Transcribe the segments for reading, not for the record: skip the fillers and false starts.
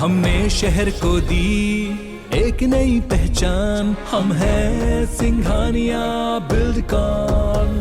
हमने शहर को दी एक नई पहचान, हम हैं सिंघानिया बिल्डकॉन।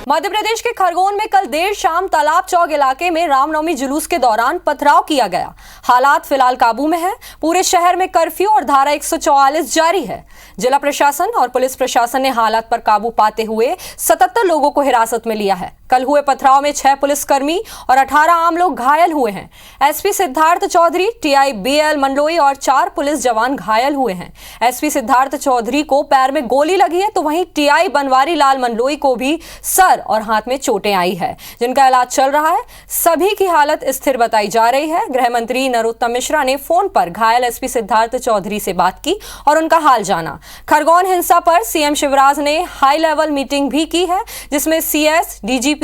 मध्य प्रदेश के खरगोन में कल देर शाम तालाब चौक इलाके में रामनवमी जुलूस के दौरान पथराव किया गया। हालात फिलहाल काबू में है। पूरे शहर में कर्फ्यू और धारा 144 जारी है। जिला प्रशासन और पुलिस प्रशासन ने हालात पर काबू पाते हुए 77 लोगों को हिरासत में लिया है। कल हुए पथराव में 6 पुलिसकर्मी और 18 आम लोग घायल हुए हैं। SP Siddharth Chaudhary, TI BL Mandloi और 4 पुलिस जवान घायल हुए हैं। एसपी सिद्धार्थ चौधरी को पैर में गोली लगी है, तो वहीं टीआई बनवारी लाल मंडलोई को भी सर और हाथ में चोटें आई है, जिनका इलाज चल रहा है। सभी की हालत स्थिर बताई जा रही है। गृह मंत्री नरोत्तम मिश्रा ने फोन पर घायल एसपी सिद्धार्थ चौधरी से बात की और उनका हाल जाना। खरगोन हिंसा पर सीएम शिवराज ने हाई लेवल मीटिंग भी की है, जिसमें सीएस, डीजीपी,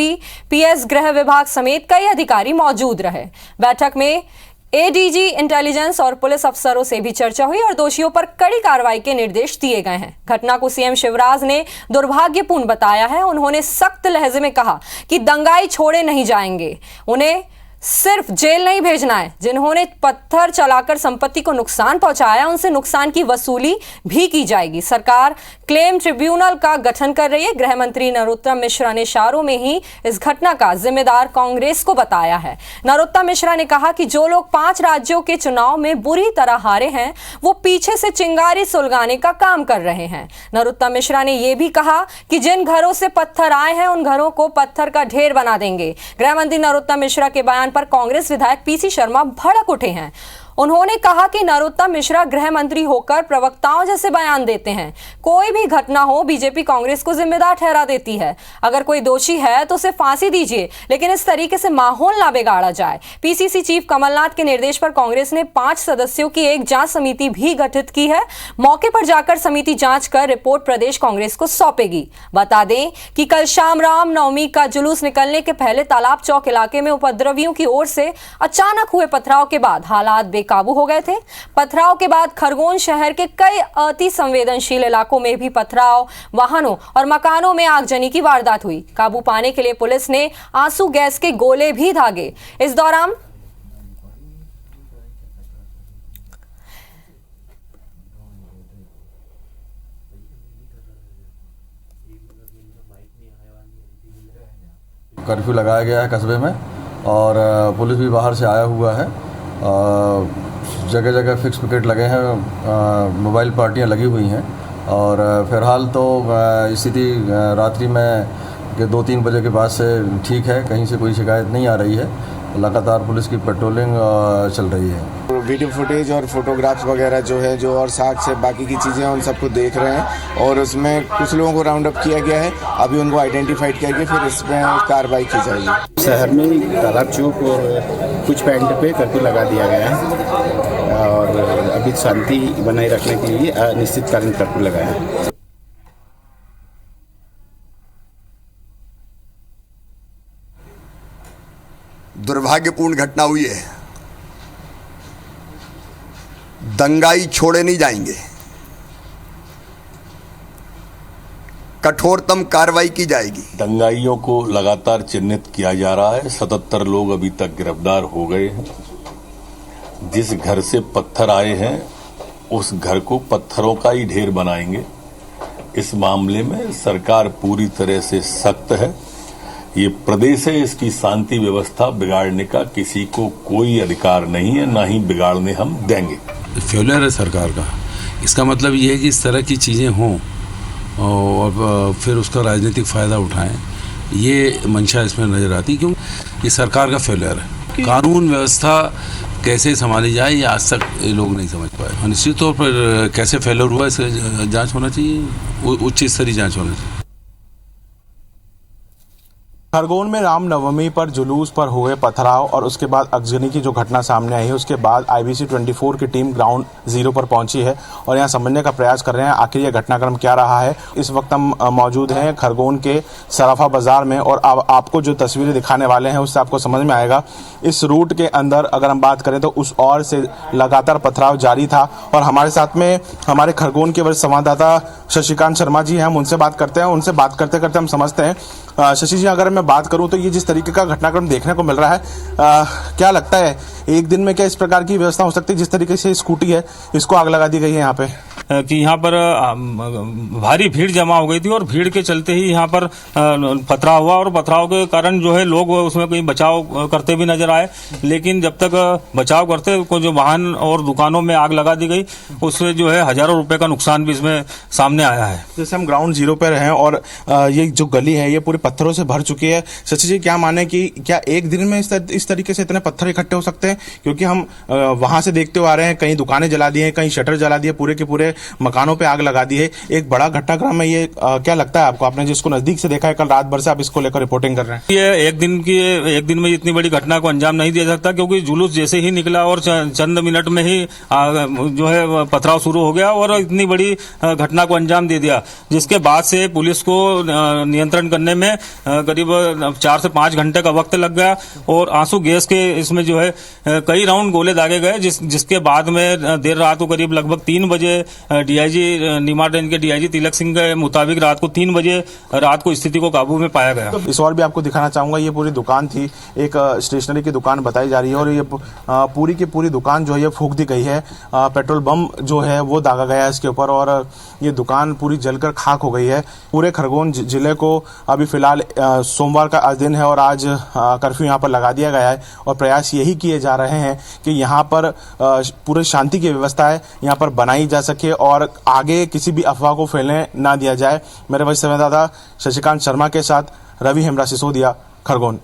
पीएस, गृह विभाग समेत कई अधिकारी मौजूद रहे। बैठक में एडीजी इंटेलिजेंस और पुलिस अफसरों से भी चर्चा हुई और दोषियों पर कड़ी कार्रवाई के निर्देश दिए गए हैं। घटना को सीएम शिवराज ने दुर्भाग्यपूर्ण बताया है। उन्होंने सख्त लहजे में कहा कि दंगाई छोड़े नहीं जाएंगे, उन्हें सिर्फ जेल नहीं भेजना है। जिन्होंने पत्थर चलाकर संपत्ति को नुकसान पहुंचाया, उनसे नुकसान की वसूली भी की जाएगी। सरकार क्लेम ट्रिब्यूनल का गठन कर रही है। गृह मंत्री नरोत्तम मिश्रा ने इशारों में ही इस घटना का जिम्मेदार कांग्रेस को बताया है। नरोत्तम मिश्रा ने कहा कि जो लोग 5 राज्यों के चुनाव में बुरी तरह हारे हैं, वो पीछे से चिंगारी सुलगाने का काम कर रहे हैं। नरोत्तम मिश्रा ने यह भी कहा कि जिन घरों से पत्थर आए हैं, उन घरों को पत्थर का ढेर बना देंगे। गृह मंत्री नरोत्तम मिश्रा के बयान पर कांग्रेस विधायक पीसी शर्मा भड़क उठे हैं। उन्होंने कहा कि नरोत्तम मिश्रा गृह मंत्री होकर प्रवक्ताओं जैसे बयान देते हैं। कोई भी घटना हो, बीजेपी कांग्रेस को जिम्मेदार ठहरा देती है। अगर कोई दोषी है तो उसे फांसी दीजिए, लेकिन इस तरीके से माहौल ना बिगाड़ा जाए। पीसीसी चीफ कमलनाथ के निर्देश पर कांग्रेस ने 5 सदस्यों की एक जांच समिति भी गठित की है। मौके पर जाकर समिति जांच कर रिपोर्ट प्रदेश कांग्रेस को सौंपेगी। बता दें कि कल शाम रामनवमी का जुलूस निकलने के पहले तालाब चौक इलाके में उपद्रवियों की ओर से अचानक हुए पथराव के बाद हालात काबू हो गए थे। पथराव के बाद खरगोन शहर के कई अति संवेदनशील इलाकों में भी पथराव, वाहनों और मकानों में आगजनी की वारदात हुई। काबू पाने के लिए पुलिस ने आंसू गैस के गोले भी दागे। इस दौरान कर्फ्यू लगाया गया है कस्बे में और पुलिस भी बाहर से आया हुआ है। जगह जगह फिक्स विकेट लगे हैं, मोबाइल पार्टियां लगी हुई हैं और फिलहाल तो स्थिति रात्रि में के 2-3 बजे के बाद से ठीक है, कहीं से कोई शिकायत नहीं आ रही है। लगातार पुलिस की पेट्रोलिंग चल रही है। वीडियो फुटेज और फोटोग्राफ्स वगैरह जो है, जो और साथ से बाकी की चीज़ें उन सबको देख रहे हैं और उसमें कुछ लोगों को राउंड अप किया गया है। अभी उनको आइडेंटिफाइड करके फिर इसमें कार्रवाई की जाएगी। शहर में तालाब चौक और कुछ पॉइंट पे कर्फ्यू लगा दिया गया है और अभी शांति बनाए रखने के लिए अनिश्चितकालीन कर्फ्यू लगाया है। दुर्भाग्यपूर्ण घटना हुई है। दंगाई छोड़े नहीं जाएंगे, कठोरतम कार्रवाई की जाएगी। दंगाइयों को लगातार चिन्हित किया जा रहा है। 77 लोग अभी तक गिरफ्तार हो गए हैं। जिस घर से पत्थर आए हैं, उस घर को पत्थरों का ही ढेर बनाएंगे। इस मामले में सरकार पूरी तरह से सख्त है। ये प्रदेश है, इसकी शांति व्यवस्था बिगाड़ने का किसी को कोई अधिकार नहीं है, ना ही बिगाड़ने हम देंगे। फेलियर है सरकार का। इसका मतलब ये है कि इस तरह की चीज़ें हों और फिर उसका राजनीतिक फ़ायदा उठाएं, ये मंशा इसमें नज़र आती, क्यों ये सरकार का फेलियर है। कानून व्यवस्था कैसे संभाली जाए, ये आज तक लोग नहीं समझ पाए। निश्चित तौर पर कैसे फेलियर हुआ, इसका जाँच होना चाहिए, उच्च स्तरीय जाँच होना चाहिए। खरगोन में रामनवमी पर जुलूस पर हुए पथराव और उसके बाद आगजनी की जो घटना सामने आई है, उसके बाद IBC 24 की टीम ग्राउंड जीरो पर पहुंची है और यहां समझने का प्रयास कर रहे हैं आखिर यह घटनाक्रम क्या रहा है। इस वक्त हम मौजूद हैं खरगोन के सराफा बाजार में और आपको जो तस्वीरें दिखाने वाले हैं उससे आपको समझ में आएगा। इस रूट के अंदर अगर हम बात करें तो उस ओर से लगातार पथराव जारी था और हमारे साथ में हमारे खरगोन के वरिष्ठ संवाददाता शशिकांत शर्मा जी हैं, हम उनसे बात करते हैं। उनसे बात करते करते हम समझते हैं शशि जी, अगर मैं बात करूं तो ये जिस तरीके का घटनाक्रम देखने को मिल रहा है, क्या लगता है एक दिन में क्या इस प्रकार की व्यवस्था हो सकती है? जिस तरीके से स्कूटी है इसको आग लगा दी गई है यहाँ पे, कि यहाँ पर भारी भीड़ जमा हो गई थी और भीड़ के चलते ही यहाँ पर पथराव हुआ और पथराव के कारण जो है लोग उसमें कहीं बचाव करते भी नजर आए, लेकिन जब तक बचाव करते को जो वाहन और दुकानों में आग लगा दी गई उससे जो है हजारों रुपए का नुकसान भी इसमें सामने आया है। जैसे हम ग्राउंड जीरो पर हैं और ये जो गली है ये पूरे पत्थरों से भर चुकी है, शशि जी क्या माने कि क्या एक दिन में इस तरीके से इतने पत्थर इकट्ठे हो सकते हैं? क्योंकि हम वहां से देखते हुए आ रहे हैं, कहीं दुकानें जला दी हैं, कहीं शटर जला दिए, पूरे के पूरे मकानों पे आग लगा दी है। एक बड़ा घटनाक्रम है ये, क्या लगता है आपको? आपने जिसको नजदीक से देखा है, कल रात भर से आप इसको लेकर रिपोर्टिंग कर रहे हैं। ये एक दिन में इतनी बड़ी घटना को अंजाम नहीं दिया सकता, क्योंकि जुलूस जैसे ही निकला और चंद मिनट में ही जो है पथराव शुरू हो गया और इतनी बड़ी घटना को अंजाम दे दिया, जिसके बाद से पुलिस को नियंत्रण करने में करीब 4 से 5 घंटे का वक्त लग गया और आंसू गैस के इसमें जो है कई राउंड गोले दागे गए, जिसके बाद में देर रात को करीब लगभग 3 बजे डीआईजी नीमाटन के डीआईजी तिलक सिंह के मुताबिक रात को 3 बजे रात को स्थिति को काबू में पाया गया। इस और भी आपको दिखाना चाहूंगा, ये पूरी दुकान थी, एक स्टेशनरी की दुकान बताई जा रही है और ये पूरी की पूरी दुकान जो है ये फूंक दी गई है, पेट्रोल बम जो है वो दागा गया है इसके ऊपर और ये दुकान पूरी जलकर खाक हो गई है। पूरे खरगोन जिले को अभी फिलहाल सोमवार का आज दिन है और आज कर्फ्यू यहाँ पर लगा दिया गया है और प्रयास यही किए जा रहे हैं कि यहाँ पर पूरे शांति की व्यवस्था है यहाँ पर बनाई जा सके और आगे किसी भी अफवाह को फैलने ना दिया जाए। मेरे वरिष्ठ संवाददाता शशिकांत शर्मा के साथ रवि हेमरा सिसोदिया, खरगोन।